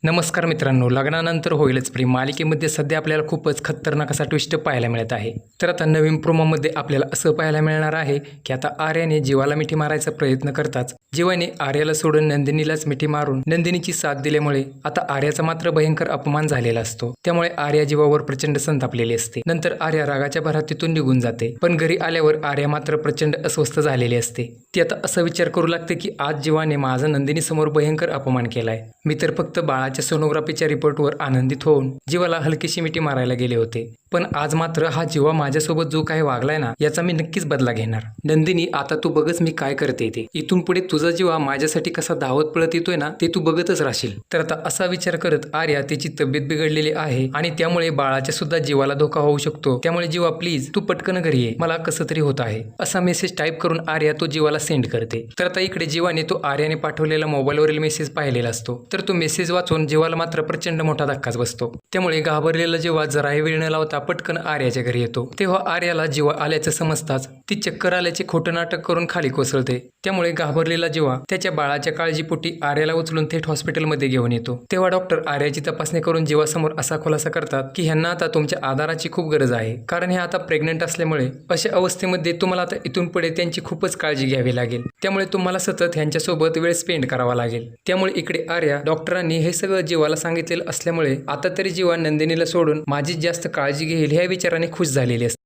नमस्कार मित्रांनो, लग्नानंतर होईलच प्रेम मालिकेमध्ये सध्या आपल्याला खूपच खतरनाक असा ट्विस्ट पाहायला मिळत आहे. तर आता नवीन प्रोमोमध्ये आपल्याला असं पाहायला मिळणार आहे की आता आर्याने जीवाला मिठी मारायचा प्रयत्न करताच जीवाने आर्याला सोडून नंदिनीलाच मिठी मारून नंदिनीची साथ दिल्यामुळे आता आर्याचा मात्र भयंकर अपमान झालेला असतो. त्यामुळे आर्या जीवावर प्रचंड संतापलेली असते. नंतर आर्या रागाच्या भरात तिथून निघून जाते. पण घरी आल्यावर आर्या मात्र प्रचंड अस्वस्थ झालेली असते. ती आता असा विचार करू लागते की आज जीवाने माझा नंदिनी समोर भयंकर अपमान केलाय. मी तर फक्त बाळाच्या सोनोग्राफीच्या रिपोर्टवर आनंदित होऊन जीवाला हलकीशी मिठी मारायला गेले होते. पण आज मात्र हा जीवा माझ्यासोबत जो काही वागलाय ना, याचा मी नक्कीच बदला घेणार. नंदिनी, आता तू बघच मी काय करते ते. इथून पुढे तुझा जीवा माझ्यासाठी कसा धावत पळत येतोय ना, ते तू बघतच राहशील. तर आता असा विचार करत आर्या तिची तब्येत बिघडलेली आहे आणि त्यामुळे बाळाच्या सुद्धा जीवाला धोका होऊ शकतो. त्यामुळे जीवा प्लीज तू पटकन घरी ये, मला कसं तरी होत आहे, असा मेसेज टाईप करून आर्या तो जीवाला सेंड करते. तर आता इकडे जीवाने तो आर्याने पाठवलेला मोबाईलवरील मेसेज पाहिलेला असतो. तर तो मेसेज वाचून जीवाला मात्र प्रचंड मोठा धक्काच बसतो. त्यामुळे घाबरलेला जीवा जराही वेळ न लावता पटकन आर्याच्या घरी येतो. तेव्हा आर्याला जीवा आल्याचं समजताच ती चक्कर आल्याचे खोटं नाटक करून खाली कोसळते. त्यामुळे घाबरलेला जीवा त्याच्या बाळाच्या काळजीपोटी आर्याला उचलून थेट हॉस्पिटलमध्ये घेऊन येतो. तेव्हा डॉक्टर आर्याची तपासणी करून जीवासमोर असा खुलासा करतात की ह्यांना आता तुमच्या आधाराची खूप गरज आहे, कारण हे आता प्रेग्नंट असल्यामुळे अशा अवस्थेमध्ये तुम्हाला आता इथून पुढे त्यांची खूपच काळजी घ्यावी लागेल. त्यामुळे तुम्हाला सतत ह्यांच्यासोबत वेळ स्पेंड करावा लागेल. त्यामुळे इकडे आर्या डॉक्टरांनी हे सगळं जीवाला सांगितलेलं असल्यामुळे आता तरी जीवा नंदिनीला सोडून माझीच जास्त काळजी घेईल ह्या विचाराने खुश झालेली असते.